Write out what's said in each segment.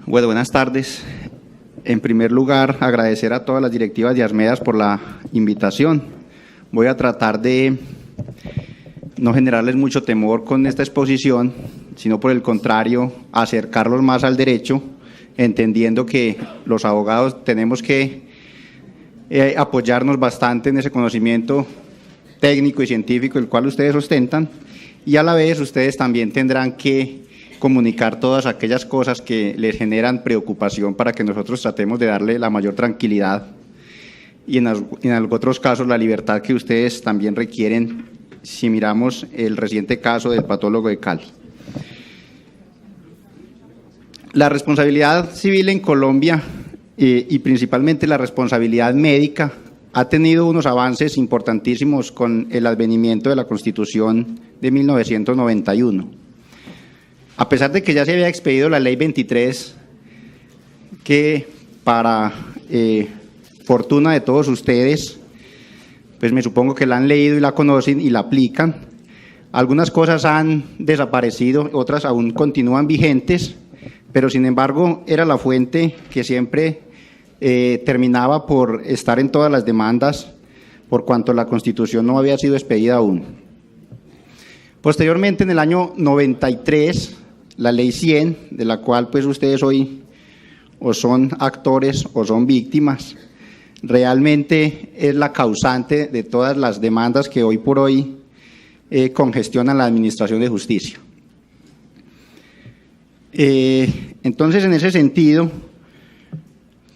Bueno, buenas tardes. En primer lugar, agradecer a todas las directivas de Asmedas por la invitación. Voy a tratar de no generarles mucho temor con esta exposición, sino por el contrario, acercarlos más al derecho, entendiendo que los abogados tenemos que apoyarnos bastante en ese conocimiento técnico y científico el cual ustedes ostentan, y a la vez ustedes también tendrán que comunicar todas aquellas cosas que les generan preocupación para que nosotros tratemos de darle la mayor tranquilidad y en otros casos la libertad que ustedes también requieren si miramos el reciente caso del patólogo de Cali. La responsabilidad civil en Colombia y principalmente la responsabilidad médica ha tenido unos avances importantísimos con el advenimiento de la Constitución de 1991. A pesar de que ya se había expedido la Ley 23, que para fortuna de todos ustedes, pues me supongo que la han leído y la conocen y la aplican, algunas cosas han desaparecido, otras aún continúan vigentes, pero sin embargo era la fuente que siempre terminaba por estar en todas las demandas, por cuanto la Constitución no había sido expedida aún. Posteriormente, en el año 93, la Ley 100, de la cual pues ustedes hoy o son actores o son víctimas, realmente es la causante de todas las demandas que hoy por hoy congestionan la administración de justicia. Entonces, en ese sentido,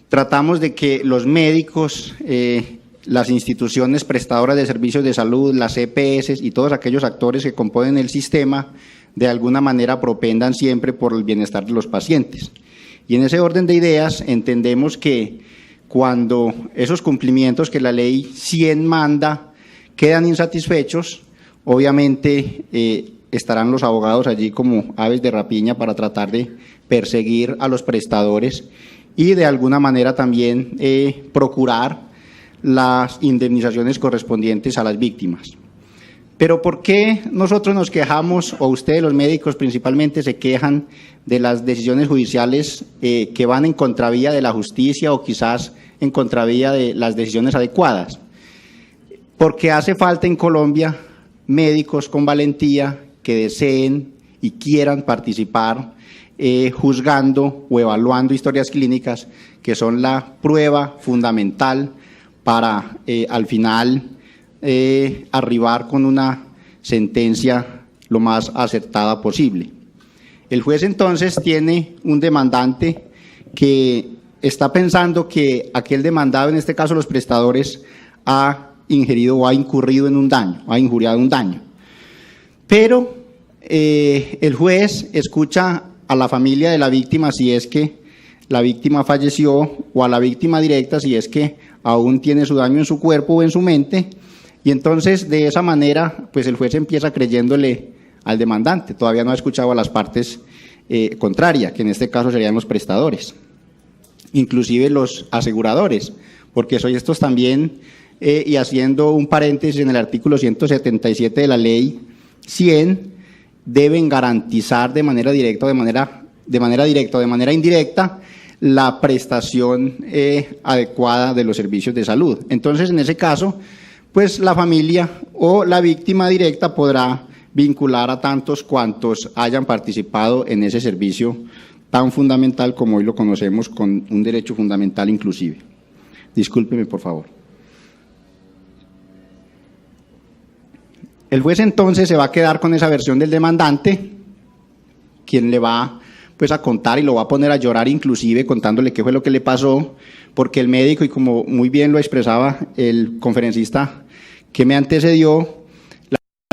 tratamos de que los médicos, las instituciones prestadoras de servicios de salud, las EPS y todos aquellos actores que componen el sistema, de alguna manera propendan siempre por el bienestar de los pacientes. Y en ese orden de ideas entendemos que cuando esos cumplimientos que la Ley 100 manda quedan insatisfechos, obviamente estarán los abogados allí como aves de rapiña para tratar de perseguir a los prestadores y de alguna manera también procurar las indemnizaciones correspondientes a las víctimas. Pero ¿por qué nosotros nos quejamos, o ustedes los médicos principalmente se quejan de las decisiones judiciales que van en contravía de la justicia o quizás en contravía de las decisiones adecuadas? Porque hace falta en Colombia médicos con valentía que deseen y quieran participar juzgando o evaluando historias clínicas que son la prueba fundamental para al final arribar con una sentencia lo más acertada posible. El juez entonces tiene un demandante que está pensando que aquel demandado, en este caso los prestadores, ha ingerido o ha incurrido en un daño, ha injuriado un daño. Pero el juez escucha a la familia de la víctima si es que la víctima falleció, o a la víctima directa si es que aún tiene su daño en su cuerpo o en su mente, y entonces de esa manera pues el juez empieza creyéndole al demandante, todavía no ha escuchado a las partes contrarias, que en este caso serían los prestadores, inclusive los aseguradores, porque son estos también, y haciendo un paréntesis en el artículo 177 de la Ley 100, deben garantizar de manera directa o de manera indirecta la prestación adecuada de los servicios de salud. Entonces, en ese caso, pues la familia o la víctima directa podrá vincular a tantos cuantos hayan participado en ese servicio tan fundamental como hoy lo conocemos, con un derecho fundamental inclusive. Discúlpeme, por favor. El juez entonces se va a quedar con esa versión del demandante, quien le va pues a contar y lo va a poner a llorar inclusive contándole qué fue lo que le pasó, porque el médico, y como muy bien lo expresaba el conferencista que me antecedió,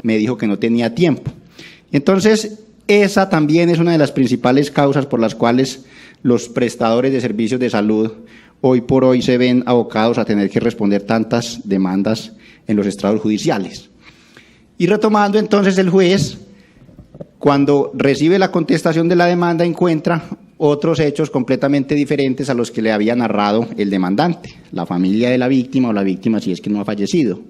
me dijo que no tenía tiempo. Entonces, esa también es una de las principales causas por las cuales los prestadores de servicios de salud hoy por hoy se ven abocados a tener que responder tantas demandas en los estrados judiciales. Y retomando entonces, el juez, cuando recibe la contestación de la demanda, encuentra otros hechos completamente diferentes a los que le había narrado el demandante, la familia de la víctima o la víctima si es que no ha fallecido.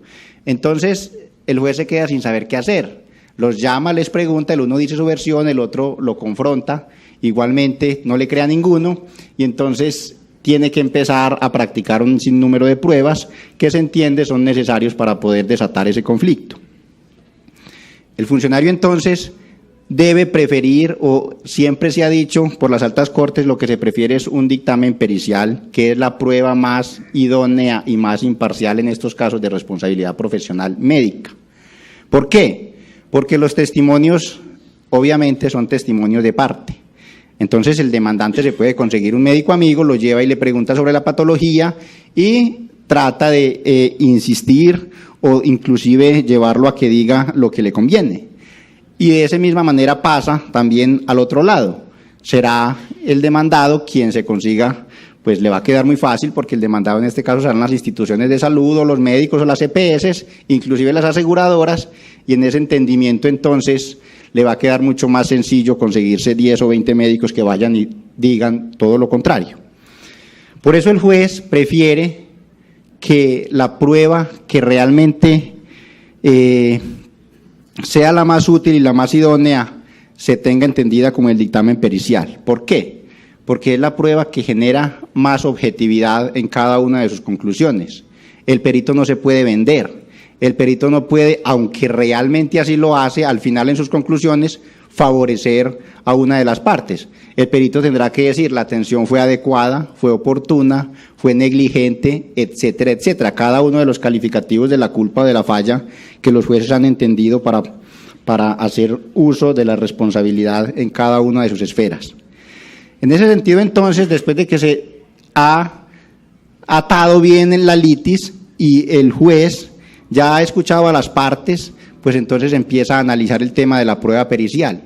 Entonces, el juez se queda sin saber qué hacer. Los llama, les pregunta, el uno dice su versión, el otro lo confronta igualmente no le crea ninguno y entonces tiene que empezar a practicar un sinnúmero de pruebas que se entiende son necesarios para poder desatar ese conflicto. El funcionario entonces debe preferir, o siempre se ha dicho por las altas cortes, lo que se prefiere es un dictamen pericial, que es la prueba más idónea y más imparcial en estos casos de responsabilidad profesional médica. ¿Por qué? Porque los testimonios obviamente son testimonios de parte. Entonces el demandante se puede conseguir un médico amigo, lo lleva y le pregunta sobre la patología y trata de insistir o inclusive llevarlo a que diga lo que le conviene. Y de esa misma manera pasa también al otro lado. Será el demandado quien se consiga, pues le va a quedar muy fácil porque el demandado en este caso serán las instituciones de salud o los médicos o las EPS, inclusive las aseguradoras, y en ese entendimiento entonces le va a quedar mucho más sencillo conseguirse 10 o 20 médicos que vayan y digan todo lo contrario. Por eso el juez prefiere que la prueba que realmente sea la más útil y la más idónea se tenga entendida como el dictamen pericial. ¿Por qué? Porque es la prueba que genera más objetividad en cada una de sus conclusiones. El perito no se puede vender, el perito no puede, aunque realmente así lo hace, al final en sus conclusiones, favorecer a una de las partes. El perito tendrá que decir la atención fue adecuada, fue oportuna, fue negligente, etcétera, etcétera. Cada uno de los calificativos de la culpa o de la falla que los jueces han entendido para hacer uso de la responsabilidad en cada una de sus esferas. En ese sentido, entonces, después de que se ha atado bien en la litis y el juez ya ha escuchado a las partes, pues entonces empieza a analizar el tema de la prueba pericial.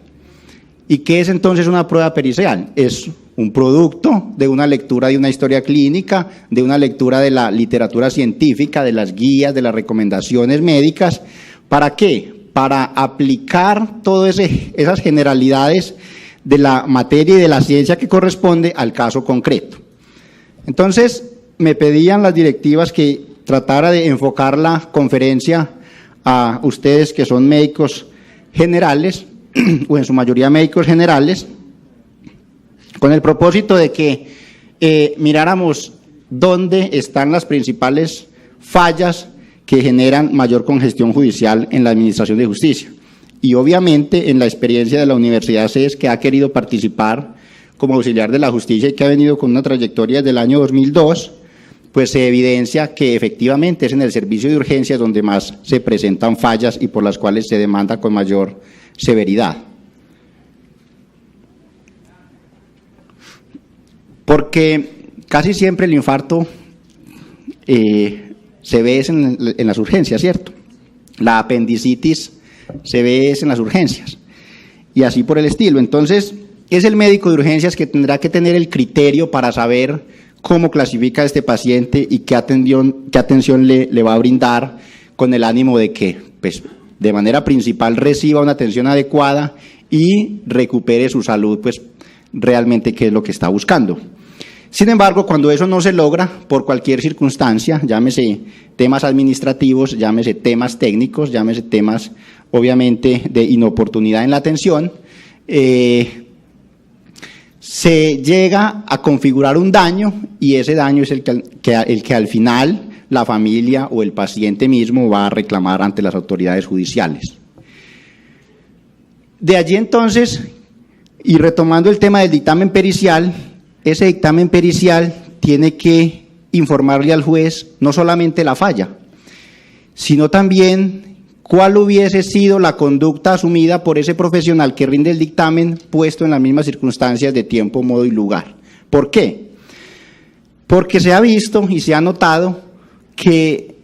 ¿Y qué es entonces una prueba pericial? Es un producto de una lectura de una historia clínica, de una lectura de la literatura científica, de las guías, de las recomendaciones médicas. ¿Para qué? Para aplicar todas esas generalidades de la materia y de la ciencia que corresponde al caso concreto. Entonces, me pedían las directivas que tratara de enfocar la conferencia a ustedes que son médicos generales, o en su mayoría médicos generales, con el propósito de que miráramos dónde están las principales fallas que generan mayor congestión judicial en la administración de justicia. Y obviamente en la experiencia de la Universidad CES, que ha querido participar como auxiliar de la justicia y que ha venido con una trayectoria desde el año 2002, pues se evidencia que efectivamente es en el servicio de urgencias donde más se presentan fallas y por las cuales se demanda con mayor severidad. Porque casi siempre el infarto se ve en las urgencias, ¿cierto? La apendicitis se ve en las urgencias y así por el estilo. Entonces, es el médico de urgencias que tendrá que tener el criterio para saber cómo clasifica a este paciente y qué atención le va a brindar, con el ánimo de que, pues, de manera principal reciba una atención adecuada y recupere su salud, pues realmente qué es lo que está buscando. Sin embargo, cuando eso no se logra por cualquier circunstancia, llámese temas administrativos, llámese temas técnicos, llámese temas obviamente de inoportunidad en la atención, se llega a configurar un daño y ese daño es el que al final la familia o el paciente mismo va a reclamar ante las autoridades judiciales. De allí entonces, y retomando el tema del dictamen pericial, ese dictamen pericial tiene que informarle al juez no solamente la falla, sino también cuál hubiese sido la conducta asumida por ese profesional que rinde el dictamen puesto en las mismas circunstancias de tiempo, modo y lugar. ¿Por qué? Porque se ha visto y se ha notado que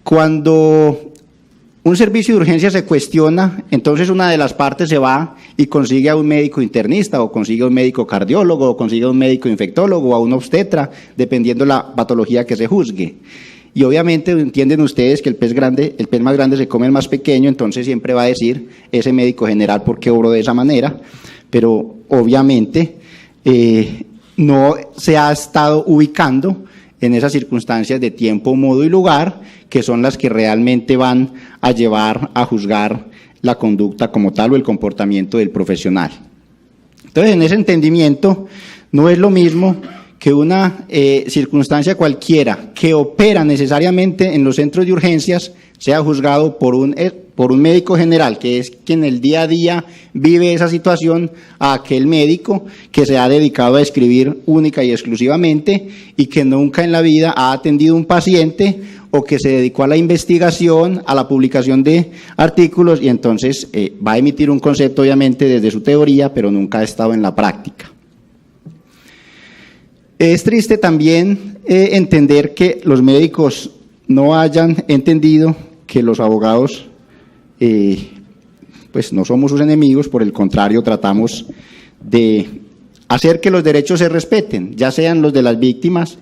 cuando un servicio de urgencia se cuestiona, entonces una de las partes se va y consigue a un médico internista o consigue a un médico cardiólogo o consigue a un médico infectólogo o a un obstetra, dependiendo la patología que se juzgue. Y obviamente entienden ustedes que el pez más grande se come el más pequeño, entonces siempre va a decir ese médico general por qué obró de esa manera, pero obviamente no se ha estado ubicando en esas circunstancias de tiempo, modo y lugar, que son las que realmente van a llevar a juzgar la conducta como tal o el comportamiento del profesional. Entonces, en ese entendimiento, no es lo mismo que una circunstancia cualquiera que opera necesariamente en los centros de urgencias sea juzgado por un médico general, que es quien el día a día vive esa situación, a aquel médico que se ha dedicado a escribir única y exclusivamente y que nunca en la vida ha atendido un paciente o que se dedicó a la investigación, a la publicación de artículos y entonces va a emitir un concepto obviamente desde su teoría, pero nunca ha estado en la práctica. Es triste también entender que los médicos no hayan entendido que los abogados pues no somos sus enemigos, por el contrario tratamos de hacer que los derechos se respeten, ya sean los de las víctimas,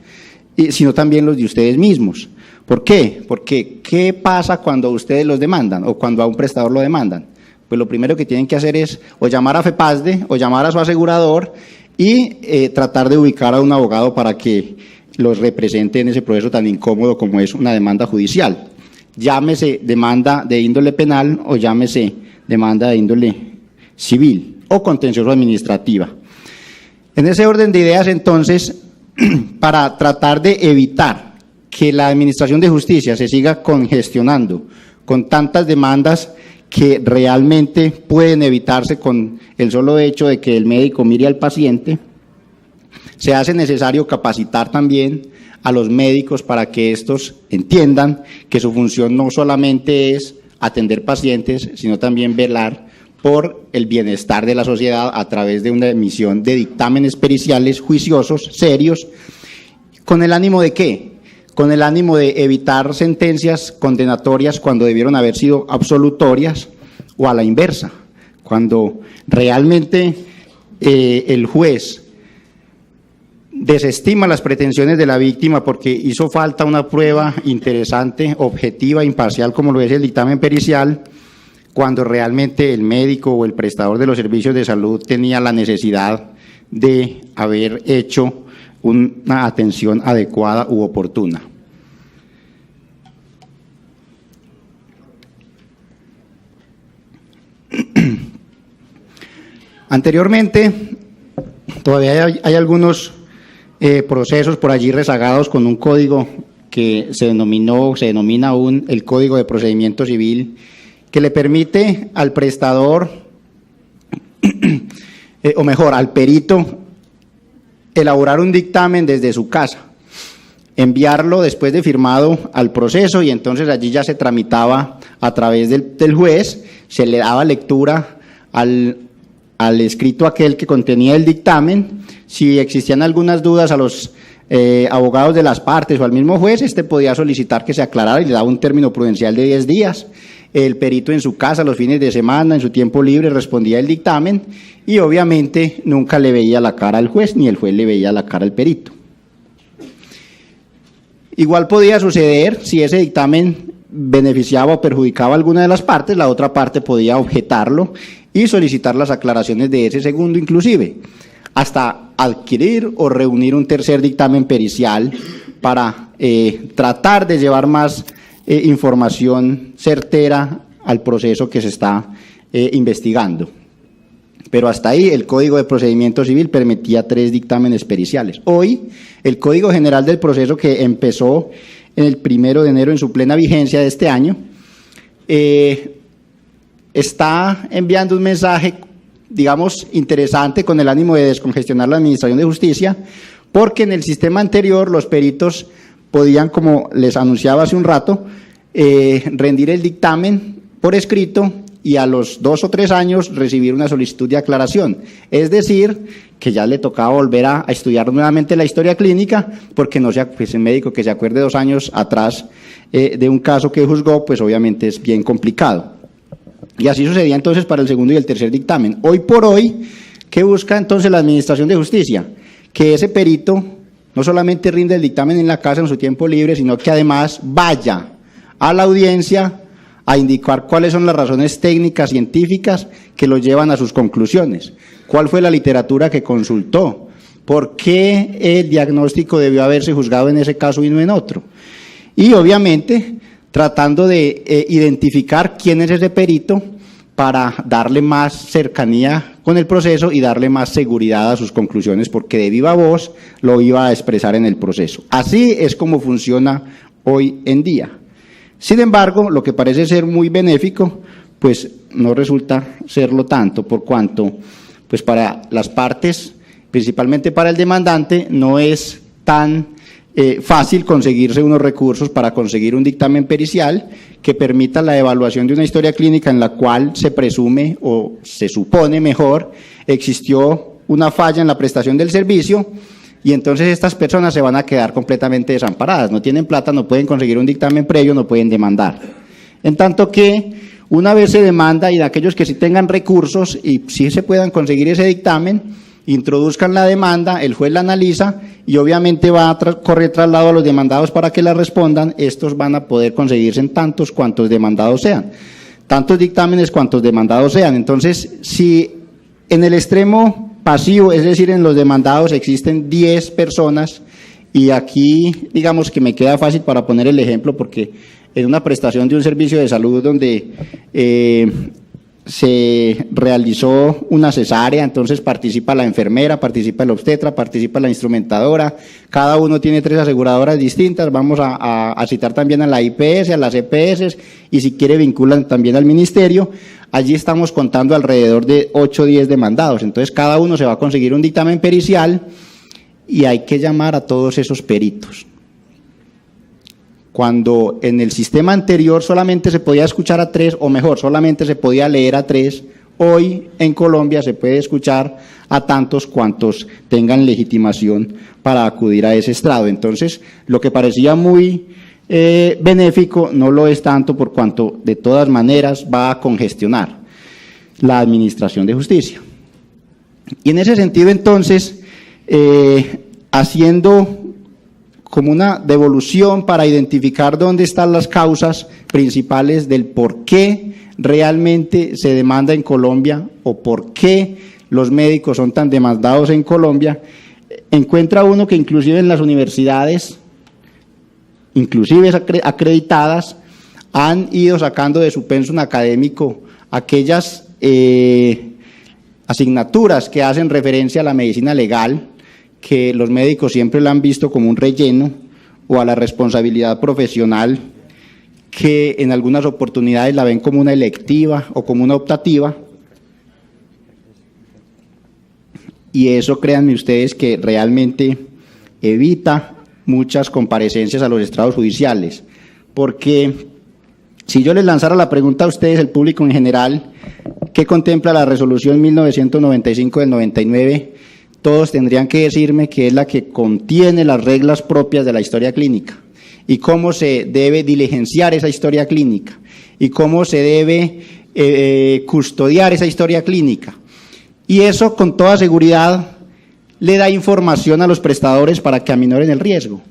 sino también los de ustedes mismos. ¿Por qué? Porque ¿qué pasa cuando ustedes los demandan o cuando a un prestador lo demandan? Pues lo primero que tienen que hacer es o llamar a FEPASDE o llamar a su asegurador y tratar de ubicar a un abogado para que los represente en ese proceso tan incómodo como es una demanda judicial. Llámese demanda de índole penal o llámese demanda de índole civil o contencioso administrativa. En ese orden de ideas, entonces, para tratar de evitar que la Administración de Justicia se siga congestionando con tantas demandas que realmente pueden evitarse con el solo hecho de que el médico mire al paciente, se hace necesario capacitar también a los médicos para que estos entiendan que su función no solamente es atender pacientes, sino también velar por el bienestar de la sociedad a través de una emisión de dictámenes periciales juiciosos, serios, ¿con el ánimo de qué? Con el ánimo de evitar sentencias condenatorias cuando debieron haber sido absolutorias o a la inversa, cuando realmente el juez desestima las pretensiones de la víctima porque hizo falta una prueba interesante, objetiva, imparcial, como lo es el dictamen pericial, cuando realmente el médico o el prestador de los servicios de salud tenía la necesidad de haber hecho una atención adecuada u oportuna. Anteriormente, todavía hay algunos procesos por allí rezagados con un código que se denomina aún el Código de Procedimiento Civil, que le permite al prestador, o mejor, al perito, elaborar un dictamen desde su casa, enviarlo después de firmado al proceso y entonces allí ya se tramitaba a través del juez, se le daba lectura al escrito aquel que contenía el dictamen. Si existían algunas dudas a los abogados de las partes o al mismo juez, podía solicitar que se aclarara y le daba un término prudencial de 10 días. El perito en su casa, los fines de semana, en su tiempo libre, respondía el dictamen y obviamente nunca le veía la cara al juez ni el juez le veía la cara al perito. Igual podía suceder si ese dictamen beneficiaba o perjudicaba a alguna de las partes, la otra parte podía objetarlo y solicitar las aclaraciones de ese segundo inclusive, hasta adquirir o reunir un tercer dictamen pericial para tratar de llevar más información certera al proceso que se está investigando. Pero hasta ahí el Código de Procedimiento Civil permitía 3 dictámenes periciales. Hoy, el Código General del Proceso, que empezó en el 1 de enero en su plena vigencia de este año, está enviando un mensaje, digamos, interesante con el ánimo de descongestionar la Administración de Justicia, porque en el sistema anterior los peritos podían, como les anunciaba hace un rato, rendir el dictamen por escrito y a los 2 o 3 años recibir una solicitud de aclaración. Es decir, que ya le tocaba volver a estudiar nuevamente la historia clínica, porque no sea pues, el médico que se acuerde 2 años atrás de un caso que juzgó, pues obviamente es bien complicado. Y así sucedía entonces para el segundo y el tercer dictamen. Hoy por hoy, ¿qué busca entonces la Administración de Justicia? Que ese perito no solamente rinde el dictamen en la casa en su tiempo libre, sino que además vaya a la audiencia a indicar cuáles son las razones técnicas, científicas que lo llevan a sus conclusiones. ¿Cuál fue la literatura que consultó? ¿Por qué el diagnóstico debió haberse juzgado en ese caso y no en otro? Y obviamente tratando de identificar quién es ese perito para darle más cercanía con el proceso y darle más seguridad a sus conclusiones, porque de viva voz lo iba a expresar en el proceso. Así es como funciona hoy en día. Sin embargo, lo que parece ser muy benéfico, pues no resulta serlo tanto, por cuanto, pues para las partes, principalmente para el demandante, no es tan fácil conseguirse unos recursos para conseguir un dictamen pericial que permita la evaluación de una historia clínica en la cual se presume o se supone mejor existió una falla en la prestación del servicio, y entonces estas personas se van a quedar completamente desamparadas, no tienen plata, no pueden conseguir un dictamen previo, no pueden demandar. En tanto que una vez se demanda, y de aquellos que sí tengan recursos y sí se puedan conseguir ese dictamen, introduzcan la demanda, el juez la analiza y obviamente va a correr traslado a los demandados para que la respondan. Estos van a poder conseguirse en tantos cuantos demandados sean, tantos dictámenes cuantos demandados sean. Entonces, si en el extremo pasivo, es decir, en los demandados existen 10 personas, y aquí digamos que me queda fácil para poner el ejemplo, porque en una prestación de un servicio de salud donde se realizó una cesárea, entonces participa la enfermera, participa el obstetra, participa la instrumentadora, cada uno tiene 3 aseguradoras distintas, vamos a citar también a la IPS, a las EPS, y si quiere vinculan también al ministerio. Allí estamos contando alrededor de 8 o 10 demandados, entonces cada uno se va a conseguir un dictamen pericial y hay que llamar a todos esos peritos. Cuando en el sistema anterior solamente se podía escuchar a 3, o mejor, solamente se podía leer a 3, hoy en Colombia se puede escuchar a tantos cuantos tengan legitimación para acudir a ese estrado. Entonces, lo que parecía muy benéfico no lo es tanto, por cuanto de todas maneras va a congestionar la administración de justicia. Y en ese sentido, entonces, haciendo como una devolución para identificar dónde están las causas principales del por qué realmente se demanda en Colombia o por qué los médicos son tan demandados en Colombia, encuentra uno que inclusive en las universidades, inclusive acreditadas, han ido sacando de su pensum académico aquellas asignaturas que hacen referencia a la medicina legal, que los médicos siempre la han visto como un relleno, o a la responsabilidad profesional, que en algunas oportunidades la ven como una electiva o como una optativa, y eso, créanme ustedes, que realmente evita muchas comparecencias a los estrados judiciales, porque si yo les lanzara la pregunta a ustedes, el público en general, ¿qué contempla la resolución 1995 del 99?, todos tendrían que decirme que es la que contiene las reglas propias de la historia clínica y cómo se debe diligenciar esa historia clínica y cómo se debe custodiar esa historia clínica. Y eso con toda seguridad le da información a los prestadores para que aminoren el riesgo.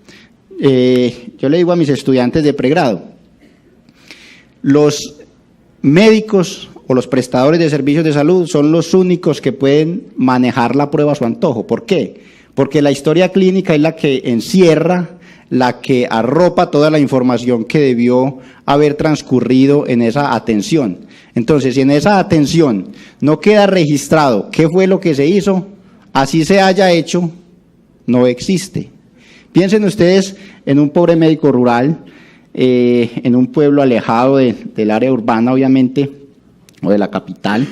Yo le digo a mis estudiantes de pregrado, los médicos o los prestadores de servicios de salud son los únicos que pueden manejar la prueba a su antojo. ¿Por qué? Porque la historia clínica es la que encierra, la que arropa toda la información que debió haber transcurrido en esa atención. Entonces, si en esa atención no queda registrado qué fue lo que se hizo, así se haya hecho, no existe. Piensen ustedes en un pobre médico rural, en un pueblo alejado del área urbana, obviamente, o de la capital,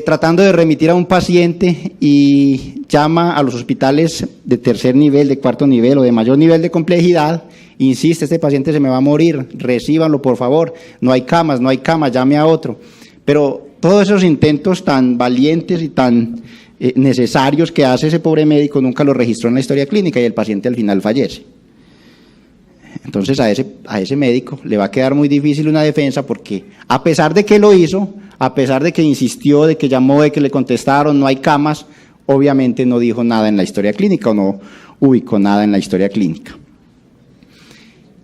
tratando de remitir a un paciente y llama a los hospitales de tercer nivel, de cuarto nivel o de mayor nivel de complejidad, insiste, este paciente se me va a morir, recíbanlo por favor, no hay camas, llame a otro. Pero todos esos intentos tan valientes y tan necesarios que hace ese pobre médico nunca los registró en la historia clínica y el paciente al final fallece. Entonces a ese médico le va a quedar muy difícil una defensa, porque a pesar de que lo hizo, a pesar de que insistió, de que llamó, de que le contestaron, no hay camas, obviamente no dijo nada en la historia clínica o no ubicó nada en la historia clínica.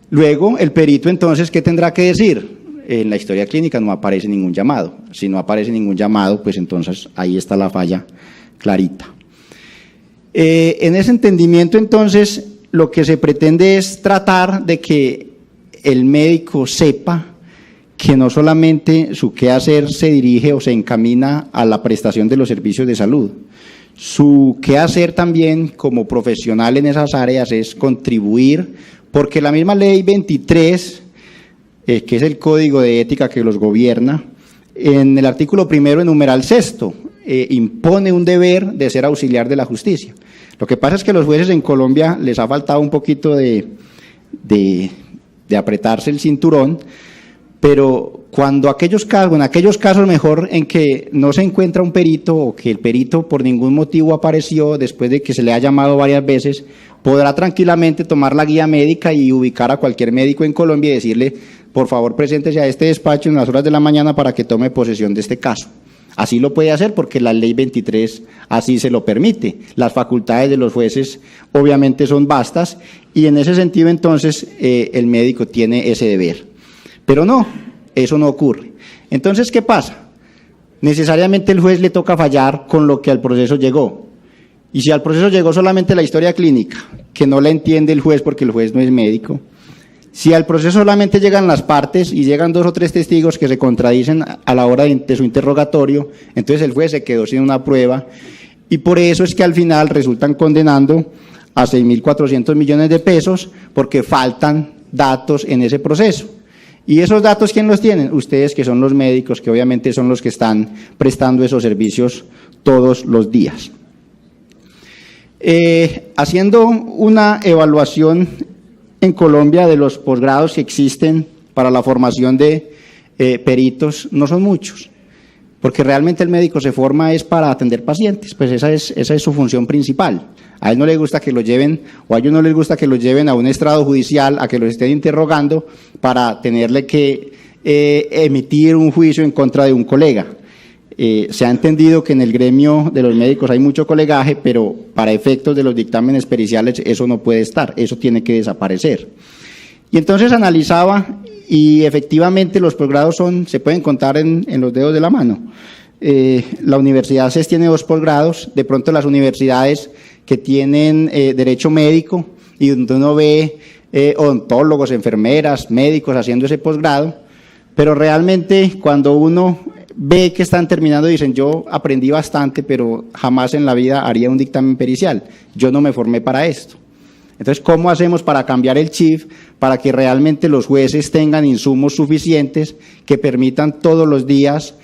Luego, el perito entonces, ¿qué tendrá que decir? En la historia clínica no aparece ningún llamado. Si no aparece ningún llamado, pues entonces ahí está la falla clarita. En ese entendimiento, entonces, lo que se pretende es tratar de que el médico sepa que no solamente su quehacer se dirige o se encamina a la prestación de los servicios de salud, su quehacer también como profesional en esas áreas es contribuir, porque la misma ley 23, que es el código de ética que los gobierna, en el artículo 1, en numeral 6, impone un deber de ser auxiliar de la justicia. Lo que pasa es que a los jueces en Colombia les ha faltado un poquito de apretarse el cinturón, pero en aquellos casos mejor en que no se encuentra un perito o que el perito por ningún motivo apareció después de que se le ha llamado varias veces, podrá tranquilamente tomar la guía médica y ubicar a cualquier médico en Colombia y decirle, por favor, preséntese a este despacho en las horas de la mañana para que tome posesión de este caso. Así lo puede hacer porque la ley 23 así se lo permite. Las facultades de los jueces obviamente son vastas y en ese sentido entonces el médico tiene ese deber. Pero no, eso no ocurre. Entonces, ¿qué pasa? Necesariamente el juez le toca fallar con lo que al proceso llegó. Y si al proceso llegó solamente la historia clínica, que no la entiende el juez porque el juez no es médico, si al proceso solamente llegan las partes y llegan 2 o 3 testigos que se contradicen a la hora de su interrogatorio, entonces el juez se quedó sin una prueba y por eso es que al final resultan condenando a 6.400 millones de pesos porque faltan datos en ese proceso. ¿Y esos datos quién los tienen? Ustedes, que son los médicos, que obviamente son los que están prestando esos servicios todos los días. Haciendo una evaluación en Colombia de los posgrados que existen para la formación de peritos, no son muchos, porque realmente el médico se forma es para atender pacientes, pues esa es su función principal. A él no le gusta que lo lleven, o a ellos no les gusta que los lleven a un estrado judicial, a que los estén interrogando para tenerle que emitir un juicio en contra de un colega. Se ha entendido que en el gremio de los médicos hay mucho colegaje, pero para efectos de los dictámenes periciales eso no puede estar, eso tiene que desaparecer. Y entonces analizaba y efectivamente los posgrados se pueden contar en los dedos de la mano. La Universidad CES tiene 2 posgrados, de pronto las universidades que tienen derecho médico y donde uno ve odontólogos, enfermeras, médicos haciendo ese posgrado, pero realmente cuando uno ve que están terminando dicen, yo aprendí bastante, pero jamás en la vida haría un dictamen pericial, yo no me formé para esto. Entonces, ¿cómo hacemos para cambiar el chip, para que realmente los jueces tengan insumos suficientes que permitan todos los días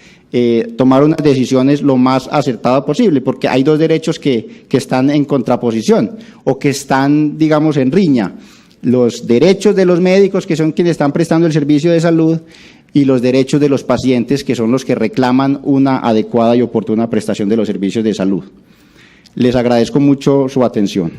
tomar unas decisiones lo más acertadas posible? Porque hay 2 derechos que están en contraposición o que están, digamos, en riña. Los derechos de los médicos, que son quienes están prestando el servicio de salud, y los derechos de los pacientes, que son los que reclaman una adecuada y oportuna prestación de los servicios de salud. Les agradezco mucho su atención.